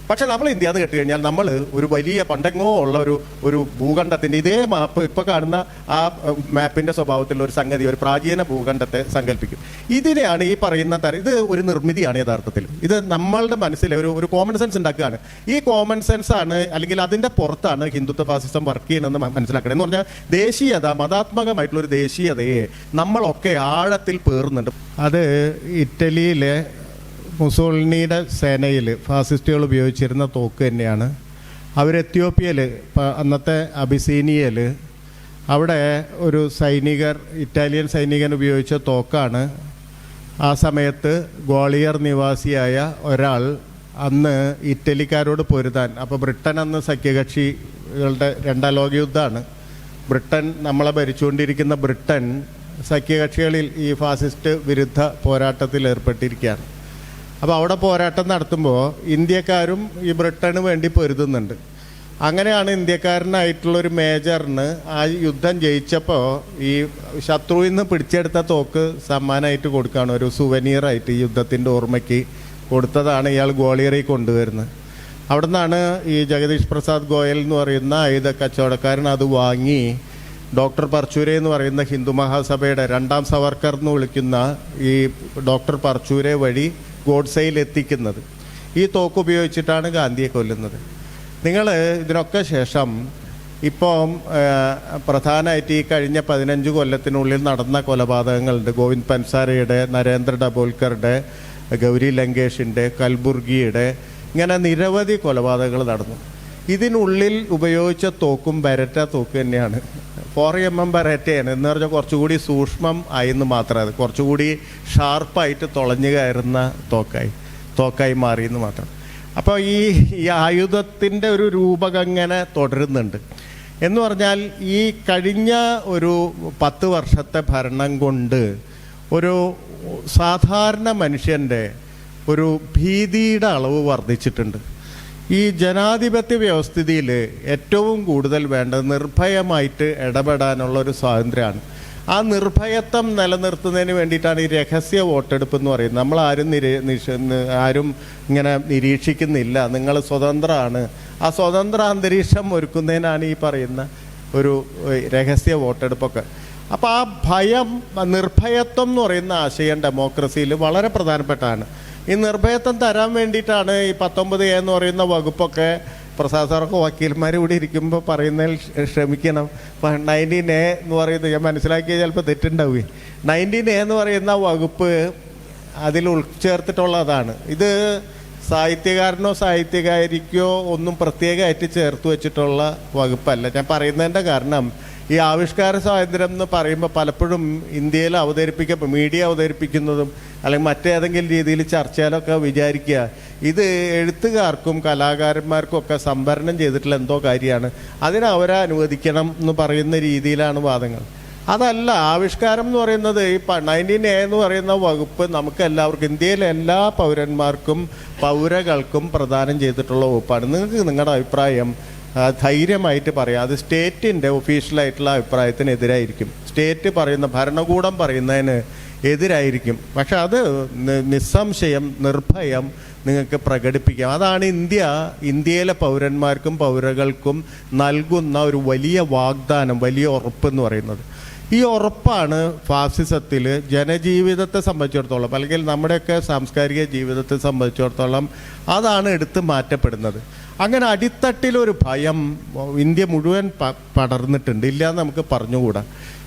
പക്ഷെ നമ്മൾ ഇന്ത്യ എന്ന് കേട്ട് കഴിഞ്ഞാൽ നമ്മൾ ഒരു വലിയ പണ്ടെങ്ങോ ഉള്ള ഒരു ഭൂഖണ്ഡത്തിന്റെ ഇതേ മാപ്പ് ഇപ്പൊ കാണുന്ന ആ മാപ്പിന്റെ സ്വഭാവത്തിലുള്ള ഒരു സംഗതി, ഒരു പ്രാചീന ഭൂഖണ്ഡത്തെ സങ്കല്പിക്കും. ഇതിനെയാണ് ഈ പറയുന്ന തരം, ഇത് ഒരു നിർമ്മിതിയാണ് യഥാർത്ഥത്തിൽ. ഇത് നമ്മളുടെ മനസ്സിൽ ഒരു കോമൺ സെൻസ് ഉണ്ടാക്കുകയാണ്. ഈ കോമൺ സെൻസ് ആണ്, അല്ലെങ്കിൽ അതിന്റെ പുറത്താണ് ഹിന്ദുത്വ ഫാസിസം വർക്ക് ചെയ്യണമെന്ന് മനസ്സിലാക്കണം. എന്ന് പറഞ്ഞാൽ ദേശീയത, മതാത്മകമായിട്ടുള്ള ഒരു ദേശീയതയെ നമ്മളൊക്കെ ആഴത്തിൽ പേറുന്നുണ്ട്. അത് ഇറ്റലിയിലെ മുസോളിനിയുടെ സേനയിൽ ഫാസിസ്റ്റുകൾ ഉപയോഗിച്ചിരുന്ന തോക്ക് തന്നെയാണ്. അവർ എത്യോപ്യയിൽ, അന്നത്തെ അബിസീനിയയിൽ, അവിടെ ഒരു ഇറ്റാലിയൻ സൈനികൻ ഉപയോഗിച്ച തോക്കാണ്. ആ സമയത്ത് ഗ്വാളിയർ നിവാസിയായ ഒരാൾ അന്ന് ഇറ്റലിക്കാരോട് പൊരുതാൻ, അപ്പോൾ ബ്രിട്ടൻ അന്ന് സഖ്യകക്ഷികളുടെ രണ്ടാം ലോക യുദ്ധമാണ്. ബ്രിട്ടൻ, നമ്മളെ ഭരിച്ചുകൊണ്ടിരിക്കുന്ന ബ്രിട്ടൻ സഖ്യകക്ഷികളിൽ ഈ ഫാസിസ്റ്റ് വിരുദ്ധ പോരാട്ടത്തിൽ ഏർപ്പെട്ടിരിക്കുകയാണ്. അപ്പോൾ അവിടെ പോരാട്ടം നടത്തുമ്പോൾ ഇന്ത്യക്കാരും ഈ ബ്രിട്ടന് വേണ്ടി പൊരുതുന്നുണ്ട്. അങ്ങനെയാണ് ഇന്ത്യക്കാരനായിട്ടുള്ളൊരു മേജറിന് ആ യുദ്ധം ജയിച്ചപ്പോൾ ഈ ശത്രുവിൽ നിന്ന് പിടിച്ചെടുത്ത തോക്ക് സമ്മാനമായിട്ട് കൊടുക്കുകയാണ്, ഒരു സുവനീറായിട്ട് ഈ യുദ്ധത്തിൻ്റെ ഓർമ്മയ്ക്ക് കൊടുത്തതാണ് ഇയാൾ ഗ്വാളിയറിൽ കൊണ്ടുവരുന്നത്. അവിടെ നിന്നാണ് ഈ ജഗദീഷ് പ്രസാദ് ഗോയൽ എന്ന് പറയുന്ന ആയുധ കച്ചവടക്കാരൻ അത് വാങ്ങി ഡോക്ടർ പർച്ചൂരെ എന്ന് പറയുന്ന ഹിന്ദു മഹാസഭയുടെ രണ്ടാം സവർക്കർ എന്ന് വിളിക്കുന്ന ഈ ഡോക്ടർ പർച്ചൂരെ വഴി ഗോഡ്സയിൽ എത്തിക്കുന്നത്. ഈ തോക്ക് ഉപയോഗിച്ചിട്ടാണ് ഗാന്ധിയെ കൊല്ലുന്നത്. നിങ്ങൾ ഇതിനൊക്കെ ശേഷം ഇപ്പം പ്രധാനമായിട്ട് ഈ കഴിഞ്ഞ 15 കൊല്ലത്തിനുള്ളിൽ നടന്ന കൊലപാതകങ്ങളുണ്ട്. ഗോവിന്ദ് പൻസാരയുടെ, നരേന്ദ്ര ഡബോൽക്കറുടെ, ഗൗരി ലങ്കേഷിൻ്റെ, കൽബുർഗിയുടെ, ഇങ്ങനെ നിരവധി കൊലപാതകങ്ങൾ നടന്നു. ഇതിനുള്ളിൽ ഉപയോഗിച്ച തോക്കും ബെരറ്റ തോക്ക് തന്നെയാണ്. 4mm ബെരറ്റയാണ് എന്ന് പറഞ്ഞാൽ കുറച്ചുകൂടി സൂക്ഷ്മം ആയെന്ന് മാത്രം, അത് കുറച്ചുകൂടി ഷാർപ്പായിട്ട് തുളഞ്ഞു കയറുന്ന തോക്കായി മാറിയെന്ന് മാത്രം. അപ്പോൾ ഈ ആയുധത്തിൻ്റെ ഒരു രൂപകങ്ങനെ തുടരുന്നുണ്ട്. എന്ന് പറഞ്ഞാൽ ഈ കഴിഞ്ഞ ഒരു 10 വർഷത്തെ ഭരണം കൊണ്ട് ഒരു സാധാരണ മനുഷ്യൻ്റെ ഒരു ഭീതിയുടെ അളവ് വർദ്ധിച്ചിട്ടുണ്ട്. ഈ ജനാധിപത്യ വ്യവസ്ഥിതിയിൽ ഏറ്റവും കൂടുതൽ വേണ്ടത് നിർഭയമായിട്ട് ഇടപെടാനുള്ള ഒരു സ്വാതന്ത്ര്യമാണ്. ആ നിർഭയത്വം നിലനിർത്തുന്നതിന് വേണ്ടിയിട്ടാണ് ഈ രഹസ്യ വോട്ടെടുപ്പ് എന്ന് പറയുന്നത്. നമ്മളാരും ആരും ഇങ്ങനെ നിരീക്ഷിക്കുന്നില്ല, നിങ്ങൾ സ്വതന്ത്രമാണ്. ആ സ്വതന്ത്ര അന്തരീക്ഷം ഒരുക്കുന്നതിനാണ് ഈ പറയുന്ന ഒരു രഹസ്യ വോട്ടെടുപ്പൊക്കെ. അപ്പോൾ ആ ഭയം, നിർഭയത്വം എന്ന് പറയുന്ന ആശയം ഡെമോക്രസിയിൽ വളരെ പ്രധാനപ്പെട്ടതാണ്. ഈ നിർഭയത്വം തരാൻ വേണ്ടിയിട്ടാണ് ഈ 19A എന്ന് പറയുന്ന വകുപ്പൊക്കെ. പ്രസാദ് സാറൊക്കെ വക്കീൽമാർ ഇവിടെ ഇരിക്കുമ്പോൾ പറയുന്നതിൽ ശ്രമിക്കണം. 19A എന്ന് പറയുന്നത് ഞാൻ മനസ്സിലാക്കിയാൽ ചിലപ്പോൾ തെറ്റുണ്ടാവുകയെ. 19A എന്ന് പറയുന്ന വകുപ്പ് അതിൽ ഉൾച്ചേർത്തിട്ടുള്ളതാണ്. ഇത് സാഹിത്യകാരനോ സാഹിത്യകാരിക്കോ ഒന്നും പ്രത്യേകമായിട്ട് ചേർത്ത് വെച്ചിട്ടുള്ള വകുപ്പല്ല. ഞാൻ പറയുന്നതിൻ്റെ കാരണം ഈ ആവിഷ്കാര സ്വാതന്ത്ര്യം എന്ന് പറയുമ്പോൾ പലപ്പോഴും ഇന്ത്യയിൽ മീഡിയ അവതരിപ്പിക്കുന്നതും അല്ലെങ്കിൽ മറ്റേതെങ്കിലും രീതിയിൽ ചർച്ചയിലൊക്കെ വിചാരിക്കുക ഇത് എഴുത്തുകാർക്കും കലാകാരന്മാർക്കും ഒക്കെ സംവരണം ചെയ്തിട്ടുള്ള എന്തോ കാര്യമാണ്, അതിനെ അവരെ അനുവദിക്കണം എന്ന് പറയുന്ന രീതിയിലാണ് വാദങ്ങൾ. അതല്ല, ആവിഷ്കാരം എന്ന് പറയുന്നത് ഈ 19A എന്ന് പറയുന്ന വകുപ്പ് നമുക്ക് എല്ലാവർക്കും, ഇന്ത്യയിലെ എല്ലാ പൗരന്മാർക്കും പൗരകൾക്കും പ്രദാനം ചെയ്തിട്ടുള്ള വകുപ്പാണ്. നിങ്ങൾക്ക് നിങ്ങളുടെ അഭിപ്രായം ധൈര്യമായിട്ട് പറയാം. അത് സ്റ്റേറ്റിൻ്റെ ഒഫീഷ്യലായിട്ടുള്ള അഭിപ്രായത്തിനെതിരായിരിക്കും, സ്റ്റേറ്റ് പറയുന്ന ഭരണകൂടം പറയുന്നതിന് എതിരായിരിക്കും. പക്ഷെ അത് നിസ്സംശയം നിർഭയം നിങ്ങൾക്ക് പ്രകടിപ്പിക്കാം. അതാണ് ഇന്ത്യയിലെ പൗരന്മാർക്കും പൗരകൾക്കും നൽകുന്ന ഒരു വലിയ വാഗ്ദാനം, വലിയ ഉറപ്പെന്ന് പറയുന്നത്. ഈ ഉറപ്പാണ് ഫാസിസത്തിൽ ജനജീവിതത്തെ സംബന്ധിച്ചിടത്തോളം, അല്ലെങ്കിൽ നമ്മുടെയൊക്കെ സാംസ്കാരിക ജീവിതത്തെ സംബന്ധിച്ചിടത്തോളം അതാണ് എടുത്തു മാറ്റപ്പെടുന്നത്. അങ്ങനെ അടിത്തട്ടിലൊരു ഭയം ഇന്ത്യ മുഴുവൻ പടർന്നിട്ടുണ്ട്, ഇല്ലയെന്ന് നമുക്ക് പറഞ്ഞുകൂടാ.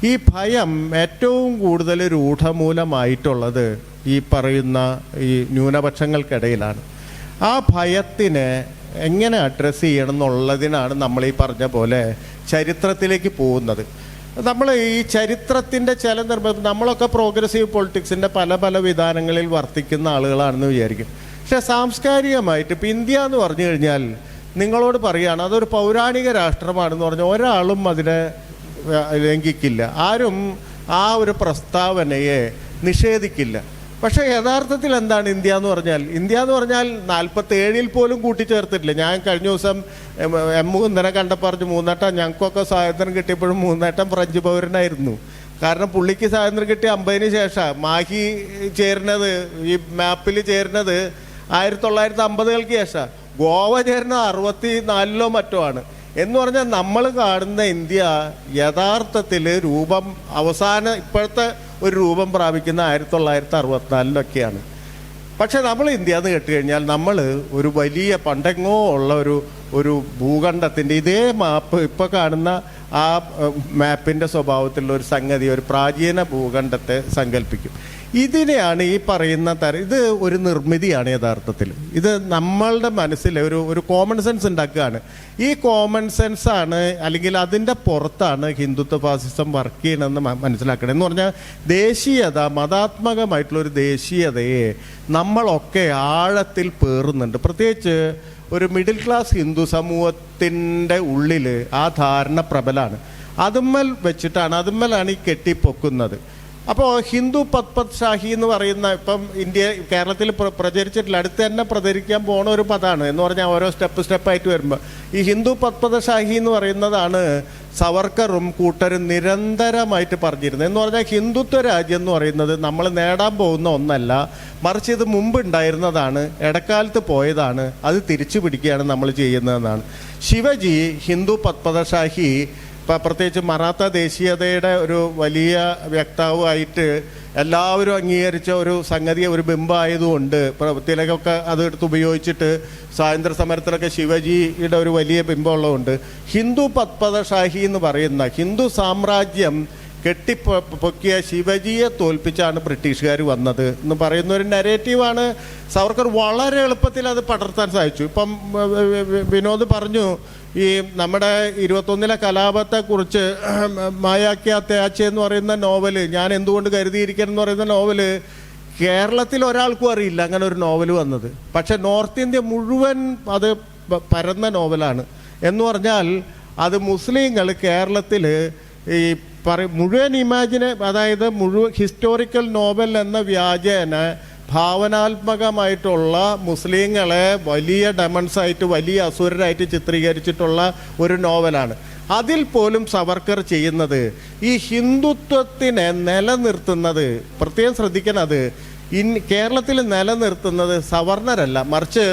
ഈ ഭയം ഏറ്റവും കൂടുതൽ രൂഢമൂലമായിട്ടുള്ളത് ഈ പറയുന്ന ഈ ന്യൂനപക്ഷങ്ങൾക്കിടയിലാണ്. ആ ഭയത്തിനെ എങ്ങനെ അഡ്രസ്സ് ചെയ്യണം എന്നുള്ളതിനാണ് നമ്മൾ ഈ പറഞ്ഞ പോലെ ചരിത്രത്തിലേക്ക് പോകുന്നത്. നമ്മൾ ഈ ചരിത്രത്തിൻ്റെ ചില നമ്മളൊക്കെ പ്രോഗ്രസീവ് പൊളിറ്റിക്സിൻ്റെ പല വിധാനങ്ങളിൽ വർത്തിക്കുന്ന ആളുകളാണെന്ന് വിചാരിക്കും. പക്ഷേ സാംസ്കാരികമായിട്ട് ഇപ്പം ഇന്ത്യ എന്ന് പറഞ്ഞു കഴിഞ്ഞാൽ നിങ്ങളോട് പറയുകയാണ് അതൊരു പൗരാണിക രാഷ്ട്രമാണെന്ന് പറഞ്ഞാൽ ഒരാളും അതിനെ ലംഘിക്കില്ല, ആരും ആ ഒരു പ്രസ്താവനയെ നിഷേധിക്കില്ല. പക്ഷേ യഥാർത്ഥത്തിൽ എന്താണ് ഇന്ത്യ എന്ന് പറഞ്ഞാൽ? ഇന്ത്യ എന്ന് പറഞ്ഞാൽ 47-ൽ പോലും കൂട്ടിച്ചേർത്തിട്ടില്ല. ഞാൻ കഴിഞ്ഞ ദിവസം മുകുന്ദനെ കണ്ടപ്പോൾ പറഞ്ഞു, മൂന്നേട്ടം ഞങ്ങൾക്കൊക്കെ സ്വാതന്ത്ര്യം കിട്ടിയപ്പോഴും മൂന്നേട്ടം ഫ്രഞ്ച് പൗരനായിരുന്നു. കാരണം പുള്ളിക്ക് സ്വാതന്ത്ര്യം കിട്ടിയ 50-ന് ശേഷം മാഹി ചേരുന്നത്, ഈ മാപ്പിൽ ചേരുന്നത് 1950-കൾക്ക് ശേഷം. ഗോവ ചേരുന്ന 64 മറ്റോ ആണ്. എന്ന് പറഞ്ഞാൽ നമ്മൾ കാണുന്ന ഇന്ത്യ യഥാർത്ഥത്തിൽ രൂപം ഇപ്പോഴത്തെ ഒരു രൂപം പ്രാപിക്കുന്ന 1964 പക്ഷെ നമ്മൾ ഇന്ത്യ എന്ന് കേട്ട് കഴിഞ്ഞാൽ നമ്മൾ ഒരു വലിയ പണ്ടെങ്ങോ ഉള്ള ഒരു ഭൂഖണ്ഡത്തിൻ്റെ ഇതേ മാപ്പ് ഇപ്പോൾ കാണുന്ന ആ മാപ്പിൻ്റെ സ്വഭാവത്തിലുള്ള ഒരു സംഗതി, ഒരു പ്രാചീന ഭൂഖണ്ഡത്തെ സങ്കല്പിക്കും. ഇതിനെയാണ് ഈ പറയുന്ന ഇത് ഒരു നിർമ്മിതിയാണ് യഥാർത്ഥത്തിൽ. ഇത് നമ്മളുടെ മനസ്സിൽ ഒരു കോമൺ സെൻസ് ഉണ്ടാക്കുകയാണ്. ഈ കോമൺ സെൻസ് ആണ്, അല്ലെങ്കിൽ അതിൻ്റെ പുറത്താണ് ഹിന്ദുത്വ ഫാസിസം വർക്ക് ചെയ്യണമെന്ന് മനസ്സിലാക്കണം. എന്ന് പറഞ്ഞാൽ ദേശീയത, മതാത്മകമായിട്ടുള്ളൊരു ദേശീയതയെ നമ്മളൊക്കെ ആഴത്തിൽ പേറുന്നുണ്ട്. പ്രത്യേകിച്ച് ഒരു മിഡിൽ ക്ലാസ് ഹിന്ദു സമൂഹത്തിൻ്റെ ഉള്ളിൽ ആ ധാരണ പ്രബലാണ്. അതുമ്മലാണ് ഈ കെട്ടിപ്പൊക്കുന്നത്. അപ്പോൾ ഹിന്ദു പത്പത് ഷാഹി എന്ന് പറയുന്ന ഇപ്പം കേരളത്തിൽ പ്രചരിച്ചിട്ടില്ല, അടുത്ത് തന്നെ പ്രചരിക്കാൻ പോണ ഒരു പദമാണ്. എന്ന് പറഞ്ഞാൽ ഓരോ സ്റ്റെപ്പായിട്ട് വരുമ്പോൾ ഈ ഹിന്ദു പത്പത് ഷാഹി എന്ന് പറയുന്നതാണ് സവർക്കറും കൂട്ടരും നിരന്തരമായിട്ട് പറഞ്ഞിരുന്നത്. എന്ന് പറഞ്ഞാൽ ഹിന്ദുത്വ രാജ്യം എന്ന് പറയുന്നത് നമ്മൾ നേടാൻ പോകുന്ന ഒന്നല്ല, മറിച്ച് ഇത് മുമ്പ് ഉണ്ടായിരുന്നതാണ്, ഇടക്കാലത്ത് പോയതാണ്, അത് തിരിച്ചു പിടിക്കുകയാണ് നമ്മൾ ചെയ്യുന്നതെന്നാണ്. ശിവജി ഹിന്ദു പത്പത് ഷാഹി പ്രത്യേകിച്ച് മറാത്ത ദേശീയതയുടെ ഒരു വലിയ വ്യക്താവായിട്ട് എല്ലാവരും അംഗീകരിച്ച ഒരു സംഗതി, ഒരു ബിംബമായതുകൊണ്ട് തിലകൊക്കെ അത് എടുത്ത് ഉപയോഗിച്ചിട്ട് സ്വാതന്ത്ര്യ സമരത്തിലൊക്കെ ശിവജിയുടെ ഒരു വലിയ ബിംബമുള്ളതുകൊണ്ട് ഹിന്ദു പത്പത് ഷാഹി എന്ന് പറയുന്ന ഹിന്ദു സാമ്രാജ്യം കെട്ടിപ്പൊക്കിയ ശിവജിയെ തോൽപ്പിച്ചാണ് ബ്രിട്ടീഷുകാർ വന്നത് എന്ന് പറയുന്ന ഒരു നരേറ്റീവാണ് സവർക്കർ വളരെ എളുപ്പത്തിൽ അത് പടർത്താൻ സാധിച്ചു. ഇപ്പം വിനോദ് പറഞ്ഞു, ഈ നമ്മുടെ 21 കലാപത്തെക്കുറിച്ച് മായാക്യ ത്യാച്ച എന്ന് പറയുന്ന നോവല്, ഞാൻ എന്തുകൊണ്ട് കരുതിയിരിക്കണം എന്ന് പറയുന്ന നോവല് കേരളത്തിൽ ഒരാൾക്കും അറിയില്ല അങ്ങനെ ഒരു നോവൽ വന്നത്. പക്ഷെ നോർത്ത് ഇന്ത്യ മുഴുവൻ അത് പരന്ന നോവലാണ്. എന്ന് പറഞ്ഞാൽ അത് മുസ്ലിങ്ങൾ കേരളത്തിൽ ഈ മുഴുവൻ അതായത് മുഴുവൻ ഹിസ്റ്റോറിക്കൽ നോവൽ എന്ന വ്യാജേന ഭാവനാത്മകമായിട്ടുള്ള മുസ്ലിങ്ങളെ വലിയ ഡെമൺസായിട്ട്, വലിയ അസുരരായിട്ട് ചിത്രീകരിച്ചിട്ടുള്ള ഒരു നോവലാണ്. അതിൽ പോലും സവർക്കർ ചെയ്യുന്നത് ഈ ഹിന്ദുത്വത്തിനെ നിലനിർത്തുന്നത്, പ്രത്യേകം ശ്രദ്ധിക്കണത്, കേരളത്തിൽ നിലനിർത്തുന്നത് സവർണരല്ല, മറിച്ച്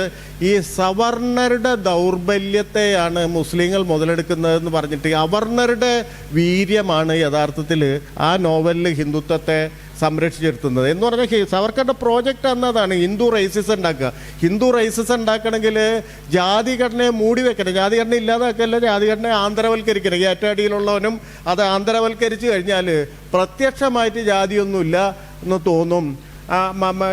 ഈ സവർണരുടെ ദൗർബല്യത്തെയാണ് മുസ്ലിങ്ങൾ മുതലെടുക്കുന്നതെന്ന് പറഞ്ഞിട്ട് അവർണരുടെ വീര്യമാണ് യഥാർത്ഥത്തിൽ ആ നോവലിൽ ഹിന്ദുത്വത്തെ സംരക്ഷിച്ചിരുത്തുന്നത്. എന്ന് പറഞ്ഞാൽ സവർക്കറുടെ പ്രോജക്റ്റ് എന്നതാണ് ഹിന്ദു റൈസിസം ഉണ്ടാക്കുക. ഹിന്ദു റൈസിസം ഉണ്ടാക്കണമെങ്കിൽ ജാതിഘടനയെ മൂടി വെക്കണം, ജാതിഘടന ഇല്ലാതാക്കല്ല, ജാതിഘടനയെ ആന്തരവൽക്കരിക്കണം. ഈ ഏറ്റടിയിലുള്ളവനും അത് ആന്തരവൽക്കരിച്ച് കഴിഞ്ഞാൽ പ്രത്യക്ഷമായിട്ട് ജാതിയൊന്നുമില്ല എന്ന് തോന്നും.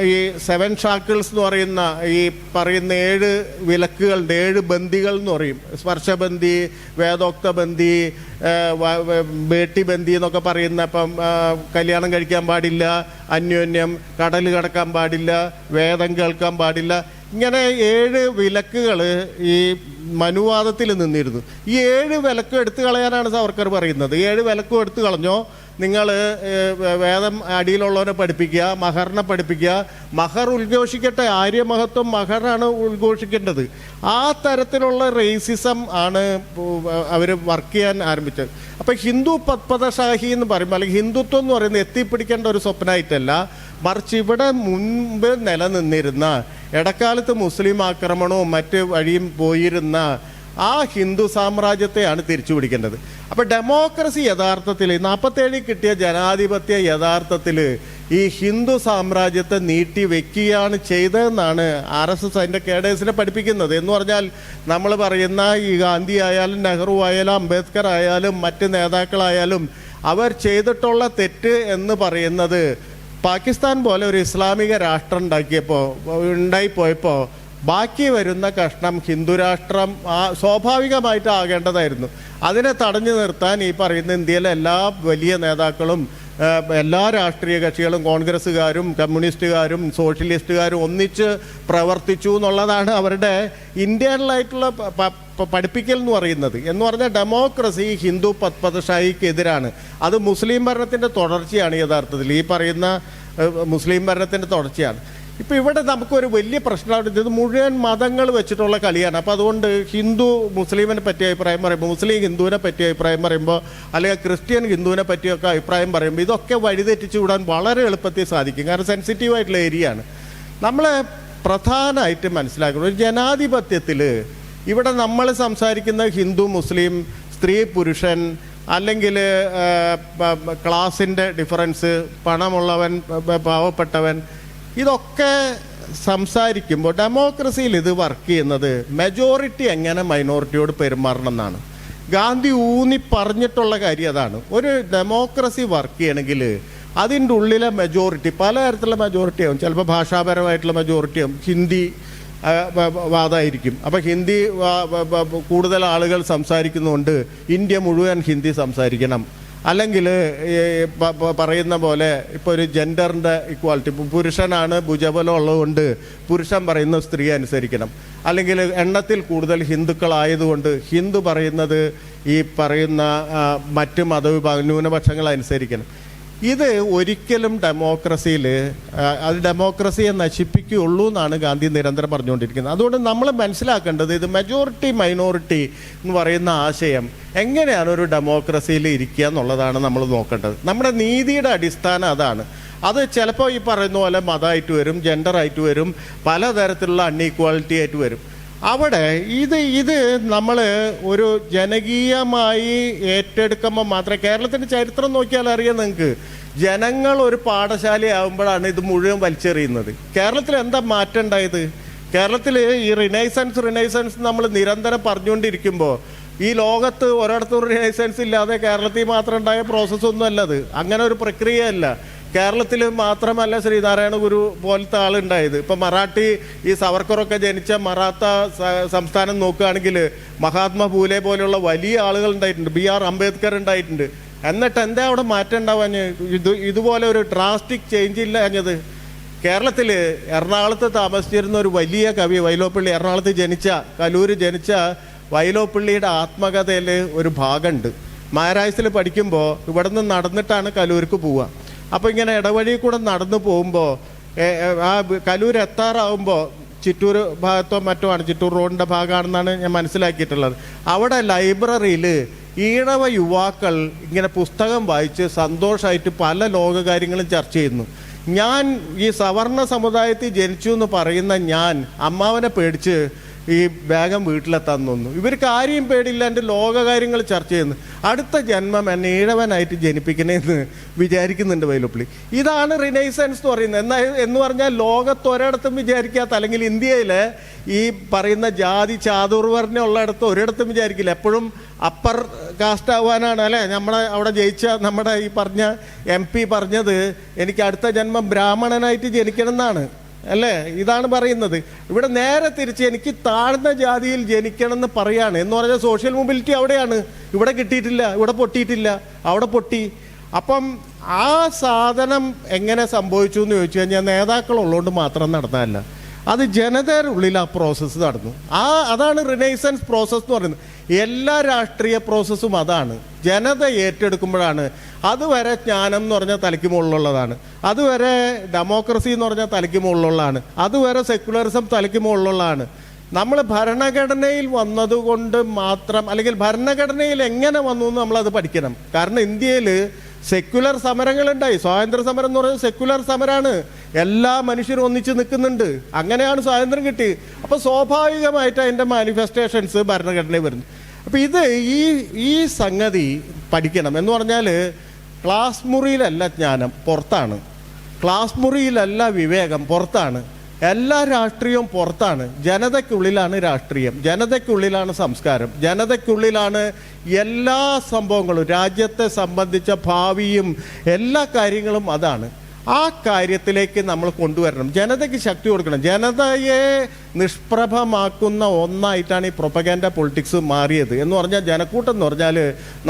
ഈ 7 ഷാക്കിൾസ് എന്ന് പറയുന്ന ഈ പറയുന്ന 7 വിലക്കുകളുടെ 7 ബന്ദികൾ എന്ന് പറയും. സ്പർശബന്ദി, വേദോക്ത ബന്ദി, ബേട്ടി ബന്ദി എന്നൊക്കെ പറയുന്ന, ഇപ്പം കല്യാണം കഴിക്കാൻ പാടില്ല, അന്യോന്യം കടൽ കടക്കാൻ പാടില്ല, വേദം കേൾക്കാൻ പാടില്ല, ഇങ്ങനെ 7 വിലക്കുകൾ ഈ മനുവാദത്തിൽ നിന്നിരുന്നു. ഈ 7 വിലക്കും എടുത്തു കളയാനാണ് സവർക്കർ പറയുന്നത്. 7 വിലക്കും എടുത്തു കളഞ്ഞോ, നിങ്ങൾ വേദം അടിയിലുള്ളവരെ പഠിപ്പിക്കുക, മഹറിനെ പഠിപ്പിക്കുക, മഹർ ഉദ്ഘോഷിക്കട്ടെ, ആര്യമഹത്വം മഹറാണ് ഉദ്ഘോഷിക്കേണ്ടത്. ആ തരത്തിലുള്ള റേസിസം ആണ് അവർ വർക്ക് ചെയ്യാൻ ആരംഭിച്ചത്. അപ്പം ഹിന്ദു പത്പത് ഷാഹി എന്ന് പറയുമ്പോൾ, അല്ലെങ്കിൽ ഹിന്ദുത്വം എന്ന് പറയുന്നത് എത്തിപ്പിടിക്കേണ്ട ഒരു സ്വപ്നമായിട്ടല്ല, മറിച്ച് ഇവിടെ മുൻപ് നിലനിന്നിരുന്ന, ഇടക്കാലത്ത് മുസ്ലിം ആക്രമണവും മറ്റ് വഴിയും പോയിരുന്ന ആ ഹിന്ദു സാമ്രാജ്യത്തെയാണ് തിരിച്ചു പിടിക്കേണ്ടത്. അപ്പോൾ ഡെമോക്രസി യഥാർത്ഥത്തിൽ 47 കിട്ടിയ ജനാധിപത്യം യഥാർത്ഥത്തിൽ ഈ ഹിന്ദു സാമ്രാജ്യത്തെ നീട്ടി വെക്കുകയാണ് ചെയ്തതെന്നാണ് RSS അതിൻ്റെ കേഡേഴ്സിനെ പഠിപ്പിക്കുന്നത്. എന്ന് പറഞ്ഞാൽ നമ്മൾ പറയുന്ന ഈ ഗാന്ധി ആയാലും നെഹ്റു ആയാലും അംബേദ്കർ ആയാലും മറ്റ് നേതാക്കളായാലും അവർ ചെയ്തിട്ടുള്ള തെറ്റ് എന്ന് പറയുന്നത് പാകിസ്ഥാൻ പോലെ ഒരു ഇസ്ലാമിക രാഷ്ട്രം ഉണ്ടായിപ്പോയപ്പോൾ ബാക്കി വരുന്ന കഷ്ണം ഹിന്ദുരാഷ്ട്രം സ്വാഭാവികമായിട്ട് ആകേണ്ടതായിരുന്നു. അതിനെ തടഞ്ഞു നിർത്താൻ ഈ പറയുന്ന ഇന്ത്യയിലെ എല്ലാ വലിയ നേതാക്കളും, എല്ലാ രാഷ്ട്രീയ കക്ഷികളും, കോൺഗ്രസ്സുകാരും കമ്മ്യൂണിസ്റ്റുകാരും സോഷ്യലിസ്റ്റുകാരും ഒന്നിച്ച് പ്രവർത്തിച്ചു എന്നുള്ളതാണ് അവരുടെ ഇന്റേണലായിട്ടുള്ള പഠിപ്പിക്കൽ എന്ന് പറയുന്നത്. എന്ന് പറഞ്ഞാൽ ഡെമോക്രസി ഹിന്ദു പത്പത് ഷാഹിക്കെതിരാണ്. അത് മുസ്ലിം ഭരണത്തിൻ്റെ തുടർച്ചയാണ്. യഥാർത്ഥത്തിൽ ഈ പറയുന്ന മുസ്ലിം ഭരണത്തിൻ്റെ തുടർച്ചയാണ്. ഇപ്പം ഇവിടെ നമുക്കൊരു വലിയ പ്രശ്നമാണ്. ഇത് മുഴുവൻ മതങ്ങൾ വെച്ചിട്ടുള്ള കളിയാണ്. അപ്പോൾ അതുകൊണ്ട് ഹിന്ദു മുസ്ലിമിനെ പറ്റിയ അഭിപ്രായം പറയുമ്പോൾ, മുസ്ലിം ഹിന്ദുവിനെ പറ്റിയ അഭിപ്രായം പറയുമ്പോൾ, അല്ലെങ്കിൽ ക്രിസ്ത്യൻ ഹിന്ദുവിനെ പറ്റിയൊക്കെ അഭിപ്രായം പറയുമ്പോൾ ഇതൊക്കെ വഴിതെറ്റിച്ച് വിടാൻ വളരെ എളുപ്പത്തിൽ സാധിക്കും. കാരണം സെൻസിറ്റീവായിട്ടുള്ള ഏരിയ ആണ്. നമ്മൾ പ്രധാനമായിട്ട് മനസ്സിലാക്കുന്നത് ഒരു ജനാധിപത്യത്തിൽ ഇവിടെ നമ്മൾ സംസാരിക്കുന്ന ഹിന്ദു മുസ്ലിം സ്ത്രീ പുരുഷൻ അല്ലെങ്കിൽ ക്ലാസിൻ്റെ ഡിഫറൻസ്, പണമുള്ളവൻ പാവപ്പെട്ടവൻ, ഇതൊക്കെ സംസാരിക്കുമ്പോൾ ഡെമോക്രസിയിൽ ഇത് വർക്ക് ചെയ്യുന്നത് മെജോറിറ്റി എങ്ങനെ മൈനോറിറ്റിയോട് പെരുമാറണം എന്നാണ്. ഗാന്ധി ഊന്നി പറഞ്ഞിട്ടുള്ള കാര്യം അതാണ്. ഒരു ഡെമോക്രസി വർക്ക് ചെയ്യണമെങ്കിൽ അതിൻ്റെ ഉള്ളിലെ മെജോറിറ്റി പലതരത്തിലുള്ള മെജോറിറ്റി ആവും. ചിലപ്പോൾ ഭാഷാപരമായിട്ടുള്ള മെജോറിറ്റി ആവും, ഹിന്ദി വാദമായിരിക്കും. അപ്പോൾ ഹിന്ദി കൂടുതൽ ആളുകൾ സംസാരിക്കുന്നതുകൊണ്ട് ഇന്ത്യ മുഴുവൻ ഹിന്ദി സംസാരിക്കണം. അല്ലെങ്കിൽ പറയുന്ന പോലെ ഇപ്പോൾ ഒരു ജെൻഡറിൻ്റെ ഇക്വാലിറ്റി, പുരുഷനാണ് ഭുജബലം ഉള്ളതുകൊണ്ട് പുരുഷൻ പറയുന്ന സ്ത്രീ അനുസരിക്കണം. അല്ലെങ്കിൽ എണ്ണത്തിൽ കൂടുതൽ ഹിന്ദുക്കളായതുകൊണ്ട് ഹിന്ദു പറയുന്നത് ഈ പറയുന്ന മറ്റ് മതവിഭാഗം ന്യൂനപക്ഷങ്ങൾ അനുസരിക്കണം. ഇത് ഒരിക്കലും ഡെമോക്രസിയിൽ അത് ഡെമോക്രസിയെ നശിപ്പിക്കുകയുള്ളൂ എന്നാണ് ഗാന്ധി നിരന്തരം പറഞ്ഞുകൊണ്ടിരിക്കുന്നത്. അതുകൊണ്ട് നമ്മൾ മനസ്സിലാക്കേണ്ടത് ഇത് മെജോറിറ്റി മൈനോറിറ്റി എന്ന് പറയുന്ന ആശയം എങ്ങനെയാണ് ഒരു ഡെമോക്രസിയിൽ ഇരിക്കുക എന്നുള്ളതാണ് നമ്മൾ നോക്കേണ്ടത്. നമ്മുടെ നീതിയുടെ അടിസ്ഥാനം അതാണ്. അത് ചിലപ്പോൾ ഈ പറയുന്ന പോലെ മതമായിട്ട് വരും, ജെൻഡറായിട്ട് വരും, പലതരത്തിലുള്ള അൺഈക്വാലിറ്റി ആയിട്ട് വരും. അവിടെ ഇത് നമ്മൾ ഒരു ജനകീയമായി ഏറ്റെടുക്കുമ്പോൾ മാത്രമേ, കേരളത്തിൻ്റെ ചരിത്രം നോക്കിയാൽ അറിയാം നിങ്ങൾക്ക്, ജനങ്ങൾ ഒരു പാഠശാലയാകുമ്പോഴാണ് ഇത് മുഴുവൻ വലിച്ചെറിയുന്നത്. കേരളത്തിൽ എന്താ മാറ്റം ഉണ്ടായത്? കേരളത്തിൽ ഈ റിനൈസൻസ് നമ്മൾ നിരന്തരം പറഞ്ഞുകൊണ്ടിരിക്കുമ്പോൾ ഈ ലോകത്ത് ഒരിടത്തും റിനൈസൻസ് ഇല്ലാതെ കേരളത്തിൽ മാത്രം ഉണ്ടായ പ്രോസസ്സൊന്നും അല്ലത്. അങ്ങനെ ഒരു പ്രക്രിയയല്ല. കേരളത്തിൽ മാത്രമല്ല ശ്രീനാരായണ ഗുരു പോലത്തെ ആളുണ്ടായത്. ഇപ്പം മറാഠി ഈ സവർക്കറൊക്കെ ജനിച്ച മറാത്ത സംസ്ഥാനം നോക്കുകയാണെങ്കിൽ മഹാത്മാ ഫൂലെ പോലെയുള്ള വലിയ ആളുകൾ ഉണ്ടായിട്ടുണ്ട്, BR അംബേദ്കർ ഉണ്ടായിട്ടുണ്ട്. എന്നിട്ട് എന്താ അവിടെ മാറ്റം ഉണ്ടാവാഞ്ഞ്? ഇതുപോലെ ഒരു ഡ്രാസ്റ്റിക് ചേഞ്ച് ഇല്ല കഴിഞ്ഞത്. കേരളത്തിൽ എറണാകുളത്ത് താമസിച്ചിരുന്ന ഒരു വലിയ കവി വൈലോപ്പിള്ളി, എറണാകുളത്ത് കലൂര് ജനിച്ച വൈലോപ്പിള്ളിയുടെ ആത്മകഥയിൽ ഒരു ഭാഗമുണ്ട്. മഹാരാഷ്ട്രയിൽ പഠിക്കുമ്പോൾ ഇവിടെ നിന്ന് നടന്നിട്ടാണ് കലൂർക്ക് പോവുക. അപ്പോൾ ഇങ്ങനെ ഇടവഴി കൂടെ നടന്നു പോകുമ്പോൾ ആ കലൂർ എത്താറാവുമ്പോൾ ചിറ്റൂർ ഭാഗത്തോ മറ്റോ ആണ്, ചിറ്റൂർ റോഡിൻ്റെ ഭാഗമാണെന്നാണ് ഞാൻ മനസ്സിലാക്കിയിട്ടുള്ളത്. അവിടെ ലൈബ്രറിയിൽ ഈഴവ യുവാക്കൾ ഇങ്ങനെ പുസ്തകം വായിച്ച് സന്തോഷമായിട്ട് പല ലോകകാര്യങ്ങളും ചർച്ച ചെയ്യുന്നു. ഞാൻ ഈ സവർണ സമുദായത്തിൽ ജനിച്ചു എന്ന് പറയുന്ന ഞാൻ അമ്മാവനെ പേടിച്ച് ഈ വേഗം വീട്ടിലെത്താൻ തോന്നുന്നു. ഇവർക്ക് ആരെയും പേടിയില്ലാണ്ട് ലോകകാര്യങ്ങൾ ചർച്ച ചെയ്യുന്നു. അടുത്ത ജന്മം എന്നെ ഈഴവനായിട്ട് ജനിപ്പിക്കണേന്ന് വിചാരിക്കുന്നുണ്ട് വൈലോപ്പിള്ളി. ഇതാണ് റിനൈസൻസ് എന്ന് പറയുന്നത്. എന്ന് പറഞ്ഞാൽ ലോകത്തൊരിടത്തും വിചാരിക്കാത്ത, അല്ലെങ്കിൽ ഇന്ത്യയിൽ ഈ പറയുന്ന ജാതി ചാതുർവർണ്ണ ഉള്ളിടത്ത് ഒരിടത്തും വിചാരിക്കില്ല. എപ്പോഴും അപ്പർ കാസ്റ്റ് ആവാനാണ് അല്ലേ. അവിടെ ജയിച്ച നമ്മുടെ ഈ പറഞ്ഞ MP പറഞ്ഞത് എനിക്ക് അടുത്ത ജന്മം ബ്രാഹ്മണനായിട്ട് ജനിക്കണം എന്നാണ് അല്ലേ. ഇതാണ് പറയുന്നത്. ഇവിടെ നേരെ തിരിച്ച് എനിക്ക് താഴ്ന്ന ജാതിയിൽ ജനിക്കണം എന്ന് പറയാണ്. എന്ന് പറഞ്ഞാൽ സോഷ്യൽ മൊബിലിറ്റി അവിടെയാണ്. ഇവിടെ കിട്ടിയിട്ടില്ല, ഇവിടെ പൊട്ടിയിട്ടില്ല, അവിടെ പൊട്ടി. അപ്പം ആ സാധനം എങ്ങനെ സംഭവിച്ചു എന്ന് ചോദിച്ചു കഴിഞ്ഞാൽ നേതാക്കളുള്ളതുകൊണ്ട് മാത്രം നടന്നതല്ല, അത് ജനതയുടെ ഉള്ളിൽ ആ പ്രോസസ്സ് നടന്നു. അതാണ് റിനൈസൻസ് പ്രോസസ്സ് എന്ന് പറയുന്നത്. എല്ലാ രാഷ്ട്രീയ പ്രോസസ്സും അതാണ്. ജനത ഏറ്റെടുക്കുമ്പോഴാണ്. അതുവരെ ജ്ഞാനം എന്ന് പറഞ്ഞാൽ തലയ്ക്ക് മുകളിലുള്ളതാണ്, അതുവരെ ഡെമോക്രസി എന്ന് പറഞ്ഞാൽ തലയ്ക്ക് മുകളിലുള്ളതാണ്, അതുവരെ സെക്യുലറിസം തലയ്ക്ക് മുകളിലുള്ളതാണ്. നമ്മൾ ഭരണഘടനയിൽ വന്നതുകൊണ്ട് മാത്രം, അല്ലെങ്കിൽ ഭരണഘടനയിൽ എങ്ങനെ വന്നു എന്ന് നമ്മളത് പഠിക്കണം. കാരണം ഇന്ത്യയിൽ സെക്യുലർ സമരങ്ങളുണ്ടായി. സ്വാതന്ത്ര്യ സമരം എന്ന് പറയുന്നത് സെക്യുലർ സമരമാണ്. എല്ലാ മനുഷ്യരും ഒന്നിച്ച് നിൽക്കുന്നുണ്ട്. അങ്ങനെയാണ് സ്വാതന്ത്ര്യം കിട്ടിയത്. അപ്പോൾ സ്വാഭാവികമായിട്ട് അതിൻ്റെ മാനിഫെസ്റ്റേഷൻസ് ഭരണഘടനയിൽ വരുന്നു. അപ്പോൾ ഈ സംഗതി പഠിക്കണം. എന്ന് പറഞ്ഞാൽ ക്ലാസ് മുറിയിലല്ല ജ്ഞാനം, പുറത്താണ്. ക്ലാസ് മുറിയിലല്ല വിവേകം, പുറത്താണ്. എല്ലാ രാഷ്ട്രീയവും പുറത്താണ്. ജനതയ്ക്കുള്ളിലാണ് രാഷ്ട്രീയം, ജനതയ്ക്കുള്ളിലാണ് സംസ്കാരം, ജനതയ്ക്കുള്ളിലാണ് എല്ലാ സംഭവങ്ങളും, രാജ്യത്തെ സംബന്ധിച്ച ഭാവിയും എല്ലാ കാര്യങ്ങളും അതാണ്. ആ കാര്യത്തിലേക്ക് നമ്മൾ കൊണ്ടുവരണം. ജനതയ്ക്ക് ശക്തി കൊടുക്കണം. ജനതയെ നിഷ്പ്രഭമാക്കുന്ന ഒന്നായിട്ടാണ് ഈ പ്രൊപ്പഗാൻഡ പൊളിറ്റിക്സ് മാറിയത്. എന്ന് പറഞ്ഞാൽ ജനക്കൂട്ടം എന്ന് പറഞ്ഞാൽ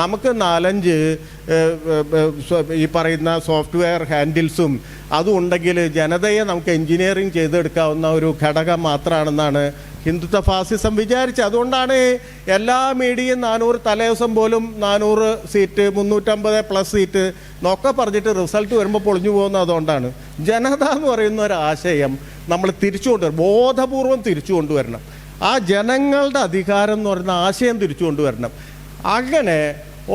നമുക്ക് 4-5 ഈ പറയുന്ന സോഫ്റ്റ്വെയർ ഹാൻഡിൽസും അതും ഉണ്ടെങ്കിൽ ജനതയെ നമുക്ക് എൻജിനീയറിങ് ചെയ്തെടുക്കാവുന്ന ഒരു ഘടകം മാത്രമാണെന്നാണ് ഹിന്ദുത്വ ഫാസിസം വിചാരിച്ചത്. അതുകൊണ്ടാണ് എല്ലാ മീഡിയയും 400 തലേദിവസം പോലും 400 സീറ്റ് 350+ സീറ്റ് എന്നൊക്കെ പറഞ്ഞിട്ട് റിസൾട്ട് വരുമ്പോൾ പൊളിഞ്ഞു പോകുന്നത്. അതുകൊണ്ടാണ് ജനത എന്ന് പറയുന്ന ഒരു ആശയം നമ്മൾ തിരിച്ചു കൊണ്ടുവരണം, ബോധപൂർവം തിരിച്ചു കൊണ്ടുവരണം. ആ ജനങ്ങളുടെ അധികാരം എന്ന് പറയുന്ന ആശയം തിരിച്ചു കൊണ്ടുവരണം. അങ്ങനെ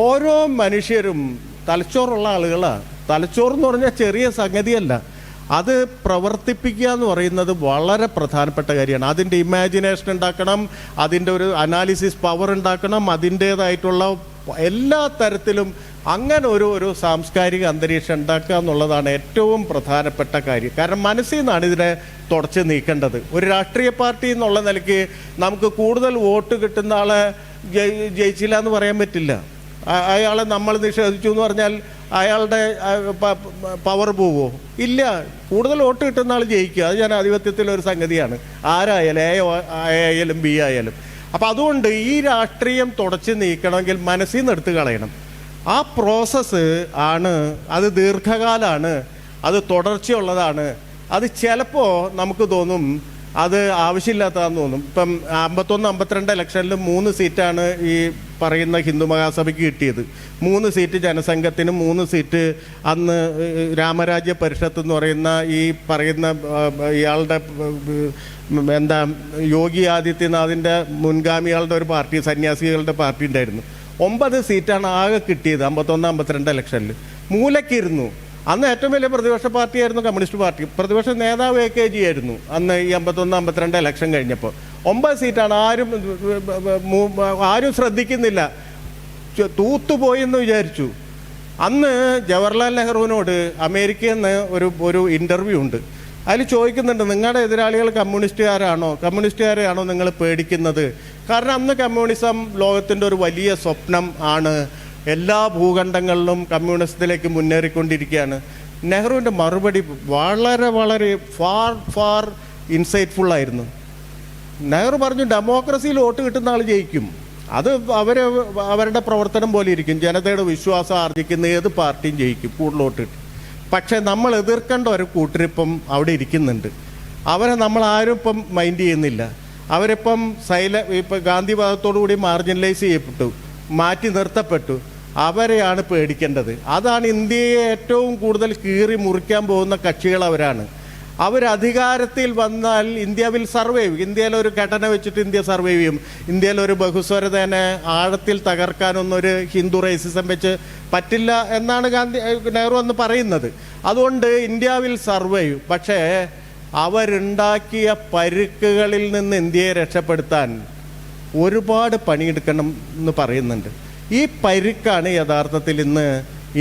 ഓരോ മനുഷ്യരും തലച്ചോറുള്ള ആളുകളാണ്. തലച്ചോറെന്ന് പറഞ്ഞാൽ ചെറിയ സംഗതിയല്ല. അത് പ്രവർത്തിപ്പിക്കുക എന്ന് പറയുന്നത് വളരെ പ്രധാനപ്പെട്ട കാര്യമാണ്. അതിൻ്റെ ഇമാജിനേഷൻ ഉണ്ടാക്കണം, അതിൻ്റെ ഒരു അനാലിസിസ് പവർ ഉണ്ടാക്കണം, അതിൻ്റേതായിട്ടുള്ള എല്ലാ തരത്തിലും അങ്ങനെ ഒരു സാംസ്കാരിക അന്തരീക്ഷം ഉണ്ടാക്കുക എന്നുള്ളതാണ് ഏറ്റവും പ്രധാനപ്പെട്ട കാര്യം. കാരണം മനസ്സിൽ നിന്നാണ് ഇതിനെ തുടച്ച് നീക്കേണ്ടത്. ഒരു രാഷ്ട്രീയ പാർട്ടി എന്നുള്ള നിലയ്ക്ക് നമുക്ക് കൂടുതൽ വോട്ട് കിട്ടുന്ന ആളെ ജയിച്ചില്ല എന്ന് പറയാൻ പറ്റില്ല. അയാളെ നമ്മൾ നിഷേധിച്ചു എന്ന് പറഞ്ഞാൽ അയാളുടെ പവർ പോവോ? ഇല്ല. കൂടുതൽ വോട്ട് കിട്ടുന്ന ആൾ ജയിക്കുക. അത് ജനാധിപത്യത്തിലൊരു സംഗതിയാണ്, ആരായാലും ആയാലും ബി ആയാലും. അപ്പം അതുകൊണ്ട് ഈ രാഷ്ട്രീയം തുടച്ച് നീക്കണമെങ്കിൽ മനസ്സിൽ നിന്ന് എടുത്ത് കളയണം. ആ പ്രോസസ്സ് ആണ്, അത് ദീർഘകാലമാണ്, അത് തുടർച്ചയുള്ളതാണ്. അത് ചിലപ്പോൾ നമുക്ക് തോന്നും അത് ആവശ്യമില്ലാത്തതാണെന്ന് തോന്നും. ഇപ്പം 51-52 ഇലക്ഷനിൽ 3 സീറ്റാണ് ഈ പറയുന്ന ഹിന്ദു മഹാസഭയ്ക്ക് കിട്ടിയത്. 3 സീറ്റ് ജനസംഘത്തിനും 3 സീറ്റ് അന്ന് രാമരാജ്യ പരിഷത്ത് എന്ന് പറയുന്ന ഈ പറയുന്ന ഇയാളുടെ എന്താ യോഗി ആദിത്യനാഥിൻ്റെ മുൻഗാമികളുടെ ഒരു പാർട്ടി, സന്യാസികളുടെ പാർട്ടി ഉണ്ടായിരുന്നു. 9 സീറ്റാണ് ആകെ കിട്ടിയത് 51-52 ഇലക്ഷനിൽ. മൂലക്കിരുന്നു. അന്ന് ഏറ്റവും വലിയ പ്രതിപക്ഷ പാർട്ടിയായിരുന്നു കമ്മ്യൂണിസ്റ്റ് പാർട്ടി. പ്രതിപക്ഷ നേതാവ് AKG ആയിരുന്നു അന്ന് ഈ 51-52 ഇലക്ഷൻ കഴിഞ്ഞപ്പോൾ. 9 സീറ്റാണ്. ആരും ശ്രദ്ധിക്കുന്നില്ല, തൂത്തുപോയി എന്ന് വിചാരിച്ചു. അന്ന് ജവഹർലാൽ നെഹ്റുവിനോട് അമേരിക്കയിൽ നിന്ന് ഒരു ഇൻ്റർവ്യൂ ഉണ്ട്. അതിൽ ചോദിക്കുന്നുണ്ട്, നിങ്ങളുടെ എതിരാളികൾ കമ്മ്യൂണിസ്റ്റുകാരെയാണോ നിങ്ങൾ പേടിക്കുന്നത്? കാരണം അന്ന് കമ്മ്യൂണിസം ലോകത്തിൻ്റെ ഒരു വലിയ സ്വപ്നം ആണ്. എല്ലാ ഭൂഖണ്ഡങ്ങളിലും കമ്മ്യൂണിസത്തിലേക്ക് മുന്നേറിക്കൊണ്ടിരിക്കുകയാണ്. നെഹ്റുവിൻ്റെ മറുപടി വളരെ വളരെ ഫാർ ഇൻസൈറ്റ്ഫുൾ ആയിരുന്നു. നെഹ്റു പറഞ്ഞു, ഡെമോക്രസിയിൽ വോട്ട് കിട്ടുന്ന ആൾ ജയിക്കും. അത് അവരുടെ പ്രവർത്തനം പോലെ ഇരിക്കും. ജനതയുടെ വിശ്വാസം ആർജിക്കുന്ന ഏത് പാർട്ടിയും ജയിക്കും, കൂടുതൽ വോട്ട് കിട്ടും. പക്ഷേ നമ്മൾ എതിർക്കേണ്ട ഒരു കൂട്ടരിപ്പം അവിടെ ഇരിക്കുന്നുണ്ട്. അവരെ നമ്മൾ ആരും ഇപ്പം മൈൻഡ് ചെയ്യുന്നില്ല. അവരിപ്പം ഇപ്പം ഗാന്ധിവാദത്തോടു കൂടി മാർജിനലൈസ് ചെയ്യപ്പെട്ടു, മാറ്റി നിർത്തപ്പെട്ടു. അവരെയാണ് പേടിക്കേണ്ടത്. അതാണ് ഇന്ത്യയെ ഏറ്റവും കൂടുതൽ കീറി മുറിക്കാൻ പോകുന്ന കക്ഷികൾ അവരാണ്. അവരധികാരത്തിൽ വന്നാൽ ഇന്ത്യ വിൽ സർവൈവ്. ഇന്ത്യയിലൊരു ഘടന വെച്ചിട്ട് ഇന്ത്യ സർവൈവ് ചെയ്യും. ഇന്ത്യയിലൊരു ബഹുസ്വരതേനെ ആഴത്തിൽ തകർക്കാനൊന്നൊരു ഹിന്ദു റേസിസം വെച്ച് പറ്റില്ല എന്നാണ് നെഹ്റു അന്ന് പറയുന്നത്. അതുകൊണ്ട് ഇന്ത്യ വിൽ സർവൈവ്. പക്ഷേ അവരുണ്ടാക്കിയ പരുക്കുകളിൽ നിന്ന് ഇന്ത്യയെ രക്ഷപ്പെടുത്താൻ ഒരുപാട് പണിയെടുക്കണം എന്ന് പറയുന്നുണ്ട്. ഈ പരുക്കാണ് യഥാർത്ഥത്തിൽ ഇന്ന്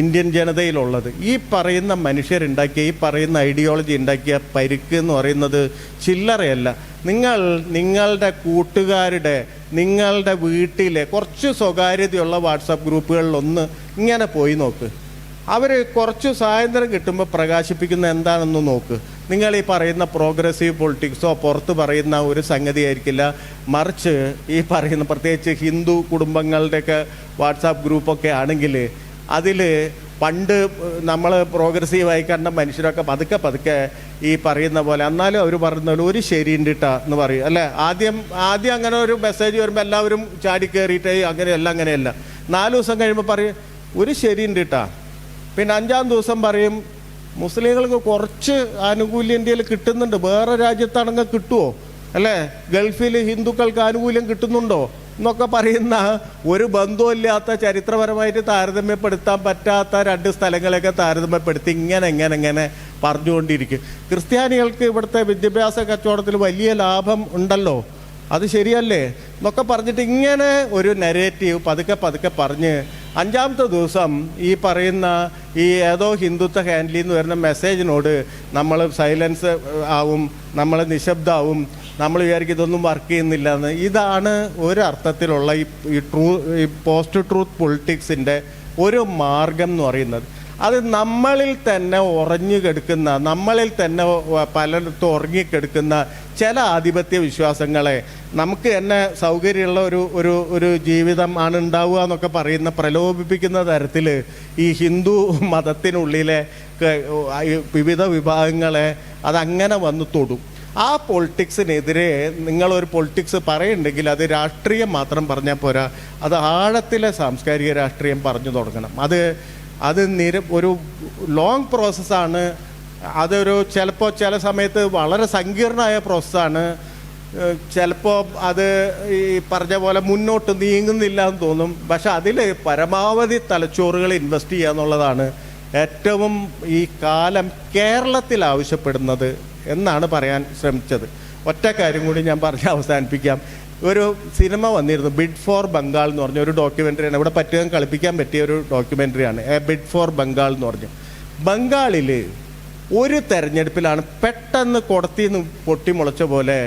ഇന്ത്യൻ ജനതയിലുള്ളത്. ഈ പറയുന്ന മനുഷ്യരുണ്ടാക്കിയ, ഈ പറയുന്ന ഐഡിയോളജി ഉണ്ടാക്കിയ പരുക്ക് എന്ന് പറയുന്നത് ചില്ലറയല്ല. നിങ്ങളുടെ കൂട്ടുകാരുടെ, നിങ്ങളുടെ വീട്ടിലെ കുറച്ച് സ്വകാര്യതയുള്ള വാട്സാപ്പ് ഗ്രൂപ്പുകളിലൊന്ന് ഇങ്ങനെ പോയി നോക്ക്. അവർ കുറച്ച് സ്വാതന്ത്ര്യം കിട്ടുമ്പോൾ പ്രകാശിപ്പിക്കുന്ന എന്താണെന്ന് നോക്ക്. നിങ്ങൾ ഈ പറയുന്ന പ്രോഗ്രസീവ് പൊളിറ്റിക്സോ പുറത്ത് പറയുന്ന ഒരു സംഗതി ആയിരിക്കില്ല. മറിച്ച് ഈ പറയുന്ന പ്രത്യേകിച്ച് ഹിന്ദു കുടുംബങ്ങളുടെയൊക്കെ വാട്സാപ്പ് ഗ്രൂപ്പൊക്കെ ആണെങ്കിൽ അതിൽ പണ്ട് നമ്മൾ പ്രോഗ്രസീവായി കണ്ട മനുഷ്യരൊക്കെ പതുക്കെ ഈ പറയുന്ന പോലെ, എന്നാലും അവർ പറയുന്ന പോലെ ഒരു ശരിയുണ്ട് കേട്ടോ എന്ന് പറയും അല്ലേ. ആദ്യം അങ്ങനെ ഒരു മെസ്സേജ് വരുമ്പോൾ എല്ലാവരും ചാടി കയറിയിട്ട് അങ്ങനെയല്ല. 4 ദിവസം കഴിയുമ്പോൾ പറയും ഒരു ശരിയുണ്ട് കേട്ടോ. പിന്നെ 5-ാം ദിവസം പറയും മുസ്ലിങ്ങൾക്ക് കുറച്ച് ആനുകൂല്യം ഇന്ത്യയിൽ കിട്ടുന്നുണ്ട്, വേറെ രാജ്യത്താണെങ്കിൽ കിട്ടുമോ അല്ലേ, ഗൾഫിൽ ഹിന്ദുക്കൾക്ക് ആനുകൂല്യം കിട്ടുന്നുണ്ടോ എന്നൊക്കെ പറയുന്ന ഒരു ബന്ധമില്ലാത്ത, ചരിത്രപരമായിട്ട് താരതമ്യപ്പെടുത്താൻ പറ്റാത്ത 2 സ്ഥലങ്ങളെയൊക്കെ താരതമ്യപ്പെടുത്തി ഇങ്ങനെ പറഞ്ഞുകൊണ്ടിരിക്കും. ക്രിസ്ത്യാനികൾക്ക് ഇവിടുത്തെ വിദ്യാഭ്യാസ കച്ചവടത്തിൽ വലിയ ലാഭം ഉണ്ടല്ലോ, അത് ശരിയല്ലേ എന്നൊക്കെ പറഞ്ഞിട്ട് ഇങ്ങനെ ഒരു നെറേറ്റീവ് പതുക്കെ പറഞ്ഞ് 5-ാമത്തെ ദിവസം ഈ പറയുന്ന ഈ ഏതോ ഹിന്ദുത്വ ഹാൻഡിൽ നിന്ന് വരുന്ന മെസ്സേജിനോട് നമ്മൾ സൈലൻസ് ആവും, നമ്മൾ നിശബ്ദമാവും, നമ്മൾ വിചാരിക്കും ഇതൊന്നും വർക്ക് ചെയ്യുന്നില്ല എന്ന്. ഇതാണ് ഒരർത്ഥത്തിലുള്ള ഈ പോസ്റ്റ് ട്രൂത്ത് പൊളിറ്റിക്സിൻ്റെ ഒരു മാർഗം എന്ന് പറയുന്നത്. അത് നമ്മളിൽ തന്നെ ഉറഞ്ഞു കിടക്കുന്ന, നമ്മളിൽ തന്നെ പലയിടത്തും ഉറങ്ങിക്കിടക്കുന്ന ചില ആധിപത്യ വിശ്വാസങ്ങളെ നമുക്ക് തന്നെ സൗകര്യമുള്ള ഒരു ജീവിതം ആണ് ഉണ്ടാവുക എന്നൊക്കെ പറയുന്ന പ്രലോഭിപ്പിക്കുന്ന തരത്തിൽ ഈ ഹിന്ദു മതത്തിനുള്ളിലെ വിവിധ വിഭാഗങ്ങളെ അതങ്ങനെ വന്ന് തൊടും. ആ പൊളിറ്റിക്സിനെതിരെ നിങ്ങളൊരു പൊളിറ്റിക്സ് പറയുന്നുണ്ടെങ്കിൽ അത് രാഷ്ട്രീയം മാത്രം പറഞ്ഞാൽ പോരാ, അത് ആഴത്തിലെ സാംസ്കാരിക രാഷ്ട്രീയം പറഞ്ഞു തുടങ്ങണം. അത് ഒരു ലോങ് പ്രോസസ്സാണ്. ചിലപ്പോൾ ചില സമയത്ത് വളരെ സങ്കീർണമായ പ്രോസസ്സാണ്. ചിലപ്പോൾ അത് ഈ പറഞ്ഞ പോലെ മുന്നോട്ട് നീങ്ങുന്നില്ല എന്ന് തോന്നും. പക്ഷെ അതിൽ പരമാവധി തലച്ചോറുകൾ ഇൻവെസ്റ്റ് ചെയ്യുക എന്നുള്ളതാണ് ഏറ്റവും ഈ കാലം കേരളത്തിൽ ആവശ്യപ്പെടുന്നത് എന്നാണ് പറയാൻ ശ്രമിച്ചത്. ഒറ്റ കാര്യം കൂടി ഞാൻ പറഞ്ഞ് അവസാനിപ്പിക്കാം. ഒരു സിനിമ വന്നിരുന്നു, ബിഡ് ഫോർ ബംഗാൾ എന്ന് പറഞ്ഞ ഒരു ഡോക്യുമെൻ്ററിയാണ്. ഇവിടെ പറ്റുക കളിപ്പിക്കാൻ പറ്റിയ ഒരു ഡോക്യുമെൻ്ററിയാണ്, ബിഡ് ഫോർ ബംഗാൾ എന്ന് പറഞ്ഞു. ബംഗാളിൽ ഒരു തെരഞ്ഞെടുപ്പിലാണ് പെട്ടെന്ന് കൊടത്തിന്ന് പൊട്ടിമുളച്ച പോലെ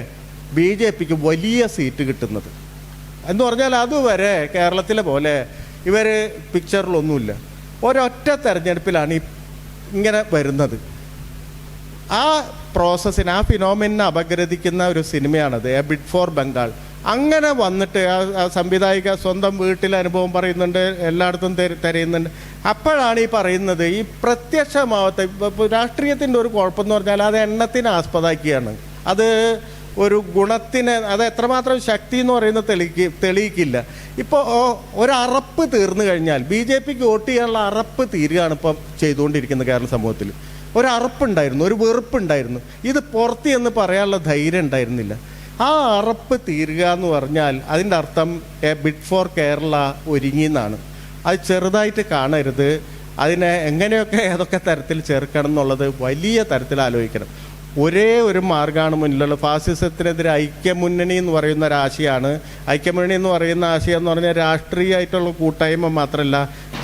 BJPക്ക് വലിയ സീറ്റ് കിട്ടുന്നത്. എന്ന് പറഞ്ഞാൽ അതുവരെ കേരളത്തിലെ പോലെ ഇവർ പിക്ചറിലൊന്നുമില്ല. ഒരൊറ്റ തെരഞ്ഞെടുപ്പിലാണ് ഇങ്ങനെ വരുന്നത്. ആ പ്രോസസ്സിന്, ആ ഫിനോമിനെ അപഗ്രഥിക്കുന്ന ഒരു സിനിമയാണത്, ബിഡ് ഫോർ ബംഗാൾ. അങ്ങനെ വന്നിട്ട് ആ സംവിധായിക സ്വന്തം വീട്ടിലെ അനുഭവം പറയുന്നുണ്ട്, എല്ലായിടത്തും തിരയുന്നുണ്ട്. അപ്പോഴാണ് ഈ പറയുന്നത്, ഈ പ്രത്യക്ഷമാവത്തെ രാഷ്ട്രീയത്തിൻ്റെ ഒരു കുഴപ്പമെന്ന് പറഞ്ഞാൽ അത് എണ്ണത്തിന് ആസ്പദമാക്കിയാണ്. അത് ഒരു ഗുണത്തിന്, അത് എത്രമാത്രം ശക്തി എന്ന് പറയുന്നത് തെളിയിക്കില്ല. ഇപ്പോൾ ഒരറപ്പ് തീർന്നു കഴിഞ്ഞാൽ BJPക്ക് വോട്ട് ചെയ്യാനുള്ള അറപ്പ് തീരുകയാണ് ഇപ്പം ചെയ്തുകൊണ്ടിരിക്കുന്നത് കേരള സമൂഹത്തിൽ. ഒരറപ്പുണ്ടായിരുന്നു, ഒരു വെറുപ്പുണ്ടായിരുന്നു, ഇത് പുറത്ത് എന്ന് പറയാനുള്ള ധൈര്യം ഉണ്ടായിരുന്നില്ല. ആ അറപ്പ് തീരുക എന്ന് പറഞ്ഞാൽ അതിൻ്റെ അർത്ഥം ബിഡ് ഫോർ കേരള ഒരുങ്ങി എന്നാണ്. അത് ചെറുതായിട്ട് കാണരുത്. അതിനെ എങ്ങനെയൊക്കെ ഏതൊക്കെ തരത്തിൽ ചേർക്കണം എന്നുള്ളത് വലിയ തരത്തിൽ ആലോചിക്കണം. ഒരേ ഒരു മാർഗ്ഗമാണ് മുന്നിലുള്ളത്. ഫാസിസത്തിനെതിരെ ഐക്യമുന്നണി എന്ന് പറയുന്ന ഒരാശയമാണ്. ഐക്യമുന്നണി എന്ന് പറയുന്ന ആശയം എന്ന് പറഞ്ഞാൽ രാഷ്ട്രീയമായിട്ടുള്ള കൂട്ടായ്മ മാത്രമല്ല,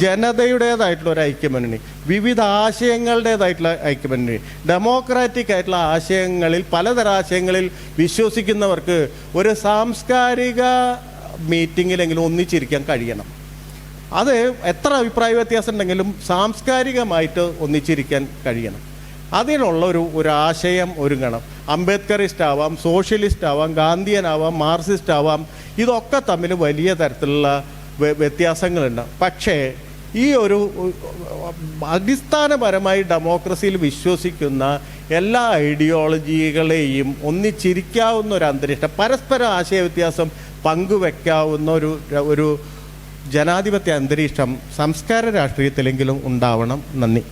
ജനതയുടേതായിട്ടുള്ള ഒരു ഐക്യമുന്നണി, വിവിധ ആശയങ്ങളുടേതായിട്ടുള്ള ഐക്യമുന്നണി, ഡെമോക്രാറ്റിക് ആയിട്ടുള്ള ആശയങ്ങളിൽ, പലതരം ആശയങ്ങളിൽ വിശ്വസിക്കുന്നവർക്ക് ഒരു സാംസ്കാരിക മീറ്റിങ്ങിലെങ്കിലും ഒന്നിച്ചിരിക്കാൻ കഴിയണം. അത് എത്ര അഭിപ്രായ വ്യത്യാസം ഉണ്ടെങ്കിലും സാംസ്കാരികമായിട്ട് ഒന്നിച്ചിരിക്കാൻ കഴിയണം. അതിനുള്ള ഒരു ആശയം ഒരുങ്ങണം. അംബേദ്കറിസ്റ്റ് ആവാം, സോഷ്യലിസ്റ്റ് ആവാം, ഗാന്ധിയനാവാം, മാർക്സിസ്റ്റ് ആവാം. ഇതൊക്കെ തമ്മിൽ വലിയ തരത്തിലുള്ള വ്യത്യാസങ്ങളുണ്ട്. പക്ഷേ ഈ ഒരു അടിസ്ഥാനപരമായി ഡെമോക്രസിയിൽ വിശ്വസിക്കുന്ന എല്ലാ ഐഡിയോളജികളെയും ഒന്നിച്ചിരിക്കാവുന്ന ഒരു അന്തരീക്ഷം, പരസ്പര ആശയവ്യത്യാസം പങ്കുവെക്കാവുന്ന ഒരു ജനാധിപത്യ അന്തരീക്ഷം സംസ്കാര രാഷ്ട്രീയത്തിലെങ്കിലും ഉണ്ടാവണം. നന്ദി.